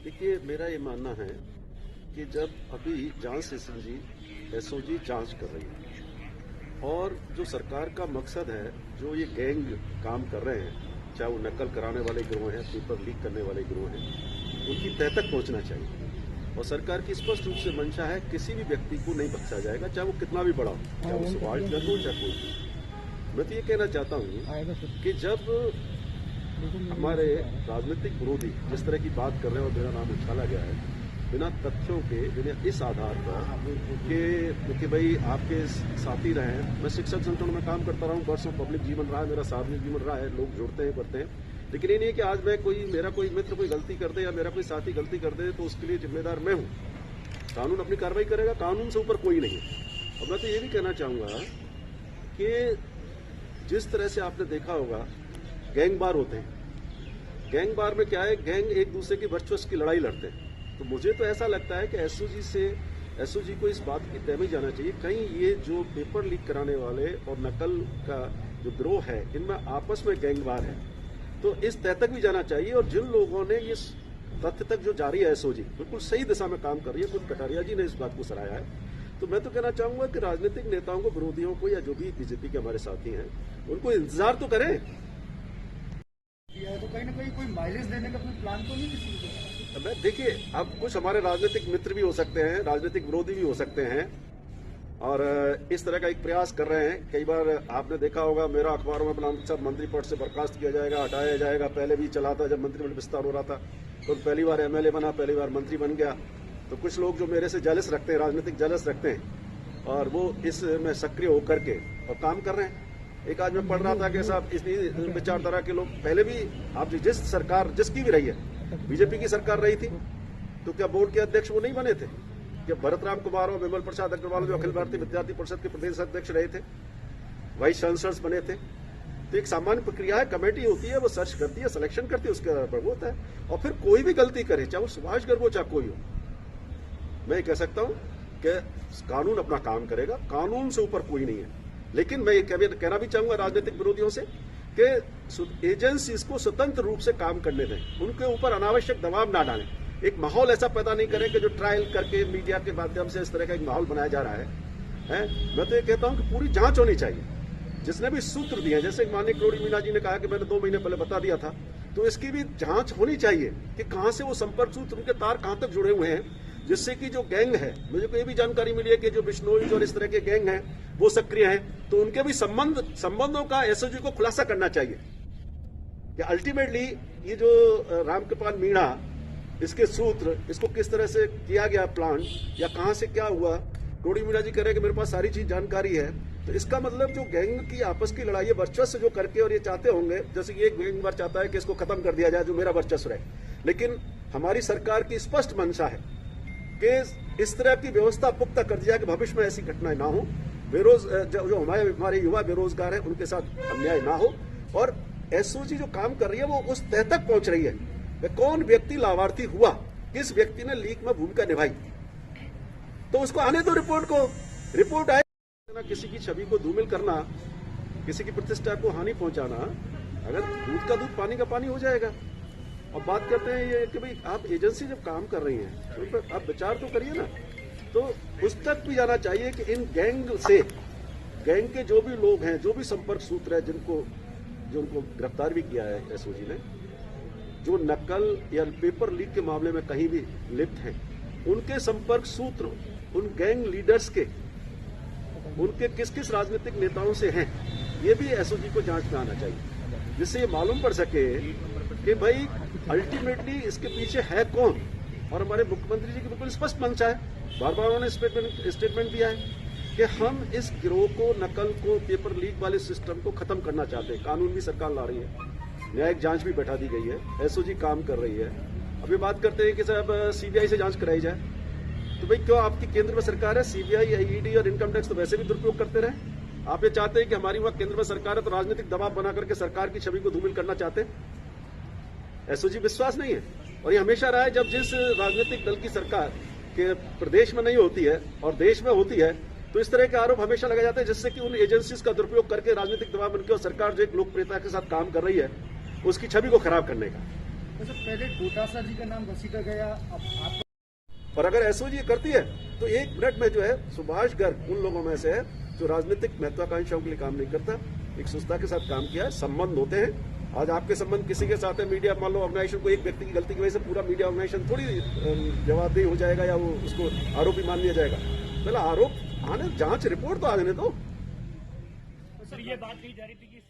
देखिए, मेरा ये मानना है कि जब अभी जांच सेशन जी एसओजी जांच कर रही है और जो सरकार का मकसद है, जो ये गैंग काम कर रहे हैं, चाहे वो नकल कराने वाले गिरोह हैं, पेपर लीक करने वाले गिरोह हैं, उनकी तह तक पहुंचना चाहिए। और सरकार की स्पष्ट रूप से मंशा है, किसी भी व्यक्ति को नहीं बख्शा जाएगा, चाहे वो कितना भी बड़ा हो, चाहे वो सुभाष गर्ग हो, चाहे कोई। मैं तो ये कहना चाहता हूँ कि जब हमारे राजनीतिक विरोधी जिस तरह की बात कर रहे हैं और मेरा नाम उछाला गया है बिना तथ्यों के, बिना इस आधार पर कि भाई आपके साथी रहे हैं। मैं शिक्षक संगठन में काम करता रहा हूँ, वर्षों पब्लिक जीवन रहा है, मेरा सार्वजनिक जीवन रहा है, लोग जुड़ते हैं करते हैं, लेकिन ये नहीं है कि आज मेरा कोई मित्र कोई गलती कर दे या मेरा कोई साथी गलती कर दे तो उसके लिए जिम्मेदार मैं हूँ। कानून अपनी कार्रवाई करेगा, कानून से ऊपर कोई नहीं है। और मैं तो ये भी कहना चाहूँगा कि जिस तरह से आपने देखा होगा गैंगवार होते हैं, गैंगवार में क्या है, गैंग एक दूसरे की वर्चस्व की लड़ाई लड़ते हैं। तो मुझे तो ऐसा लगता है कि एसओजी को इस बात की तय में जाना चाहिए, कहीं ये जो पेपर लीक कराने वाले और नकल का जो गिरोह है इनमें आपस में गैंगवार है, तो इस तय तक भी जाना चाहिए। और जिन लोगों ने इस तथ्य तक जो जारी है, एसओजी बिल्कुल सही दिशा में काम कर रही है, कुछ कटारिया जी ने इस बात को सराहा है। तो मैं तो कहना चाहूंगा कि राजनीतिक नेताओं को, विरोधियों को, या जो भी बीजेपी के हमारे साथी हैं, उनको इंतजार तो करें। तो कहीं ना कहीं कोई माइलेज देने का कोई प्लान तो नहीं किसी को? मैं देखिए, अब कुछ हमारे राजनीतिक मित्र भी हो सकते हैं, राजनीतिक विरोधी भी हो सकते हैं और इस तरह का एक प्रयास कर रहे हैं। कई बार आपने देखा होगा मेरा अखबारों में नाम सब मंत्री पद से बर्खास्त किया जाएगा, हटाया जाएगा। पहले भी चला था, जब मंत्रिमंडल विस्तार हो रहा था तो पहली बार एमएलए बना, पहली बार मंत्री बन गया। तो कुछ लोग जो मेरे से जलस रखते हैं, राजनीतिक जलस रखते हैं, और वो इसमें सक्रिय होकर के और काम कर रहे हैं। एक आज मैं पढ़ रहा था कि साहब इस विचारधारा के लोग पहले भी, आप जिस सरकार जिसकी भी रही है, बीजेपी की सरकार रही थी, तो क्या बोर्ड के अध्यक्ष वो नहीं बने थे? क्या भरत राम कुमार और विमल प्रसाद अग्रवाल जो अखिल भारतीय विद्यार्थी परिषद के प्रदेश अध्यक्ष रहे थे, वाइस चांसलर्स बने थे? तो एक सामान्य प्रक्रिया है, कमेटी होती है, वो सर्च करती है, सिलेक्शन करती है, उसके आधार पर होता है। और फिर कोई भी गलती करे, चाहे वो सुभाष गर्ग हो चाहे कोई हो, मैं कह सकता हूं कि कानून अपना काम करेगा, कानून से ऊपर कोई नहीं है। लेकिन मैं ये कहना भी चाहूंगा राजनीतिक विरोधियों से कि एजेंसीज को स्वतंत्र रूप से काम करने दें, उनके ऊपर अनावश्यक दबाव ना डालें। एक माहौल ऐसा पैदा नहीं करें कि जो ट्रायल करके मीडिया के माध्यम से इस तरह का एक माहौल बनाया जा रहा है। मैं तो ये कहता हूं कि पूरी जांच होनी चाहिए। जिसने भी सूत्र दिए, जैसे माननीय करोड़ी मीणा जी ने कहा कि मैंने 2 महीने पहले बता दिया था, तो इसकी भी जांच होनी चाहिए कि कहां से वो संपर्क सूत्र, उनके तार कहां तक जुड़े हुए हैं, जिससे कि जो गैंग है, मुझे को ये भी जानकारी मिली है कि जो बिश्नोई और इस तरह के गैंग हैं वो सक्रिय हैं, तो उनके भी संबंधों का एसओजी को खुलासा करना चाहिए कि अल्टीमेटली ये जो रामकृपाल मीणा, इसके सूत्र, इसको किस तरह से किया गया प्लान, या कहां से क्या हुआ। करोड़ी मीणा जी कह रहे हैं कि मेरे पास सारी चीज जानकारी है, तो इसका मतलब जो गैंग की आपस की लड़ाई है वर्चस्व जो करके, और ये चाहते होंगे जैसे ये गैंग बार चाहता है कि इसको खत्म कर दिया जाए, जो मेरा वर्चस्व रहे। लेकिन हमारी सरकार की स्पष्ट मंशा है कि इस तरह की व्यवस्था पुख्ता कर दी जाए कि भविष्य में ऐसी घटनाएं ना हो, जो हमारे युवा बेरोजगार हैं उनके साथ अन्याय ना हो। और एसओजी जो काम कर रही है वो उस तह तक पहुंच रही है, कौन व्यक्ति लाभार्थी हुआ, किस व्यक्ति ने लीक में भूमिका निभाई, तो उसको आने दो रिपोर्ट को। रिपोर्ट आए, किसी की छवि को धूमिल करना, किसी की प्रतिष्ठा को हानि पहुंचाना, अगर दूध का दूध पानी का पानी हो जाएगा। और बात करते हैं ये कि भाई आप एजेंसी जब काम कर रही हैं तो उन पर आप विचार तो करिए ना। तो उस तक भी जाना चाहिए कि इन गैंग के जो भी लोग हैं, जो भी संपर्क सूत्र है, जो उनको गिरफ्तार भी किया है एसओजी ने, जो नकल या पेपर लीक के मामले में कहीं भी लिप्त हैं, उनके संपर्क सूत्र, उन गैंग लीडर्स के, उनके किस किस राजनीतिक नेताओं से हैं, ये भी एसओजी को जांच में आना चाहिए, जिससे ये मालूम पड़ सके कि भाई अल्टीमेटली इसके पीछे है कौन। और हमारे मुख्यमंत्री जी की बिल्कुल स्पष्ट मंशा है, बार बार उन्होंने स्टेटमेंट दिया है कि हम इस गिरोह को, नकल को, पेपर लीक वाले सिस्टम को खत्म करना चाहते हैं। कानून भी सरकार ला रही है, न्यायिक जांच भी बैठा दी गई है, एसओजी काम कर रही है। अभी बात करते हैं कि साहब सीबीआई से जांच कराई जाए, तो भाई क्यों आपकी केंद्र में सरकार है, सीबीआई, ईडी और इनकम टैक्स तो वैसे भी दुरुपयोग करते रहे। आप ये चाहते हैं कि हमारी वहां केंद्र में सरकार है तो राजनीतिक दबाव बना करके सरकार की छवि को धूमिल करना चाहते हैं। एसओजी विश्वास नहीं है, और ये हमेशा रहा है जब जिस राजनीतिक दल की सरकार के प्रदेश में नहीं होती है और देश में होती है, तो इस तरह के आरोप हमेशा लगाए जाते हैं, जिससे कि उन एजेंसीज का दुरुपयोग करके राजनीतिक दबाव बनकर और सरकार जो एक लोकप्रियता के साथ काम कर रही है उसकी छवि को खराब करने का। तो सर पहले डोटासरा जी का नाम घसीटा गया, अब आप और अगर एसओजी करती है तो 1 मिनट में जो है सुभाष गर्ग उन लोगों में से है जो राजनीतिक महत्वाकांक्षाओं के लिए काम नहीं करता, एक सुस्ता के साथ काम किया है। संबंध होते हैं, आज आपके संबंध किसी के साथ है, मीडिया मान लो ऑर्गेनाइजेशन को एक व्यक्ति की गलती की वजह से पूरा मीडिया ऑर्गेनाइजेशन थोड़ी जवाबदेही हो जाएगा या वो उसको आरोपी मान लिया जाएगा। पहले आरोप आने, जांच रिपोर्ट तो आने दो। सर ये बात कही जा रही थी कि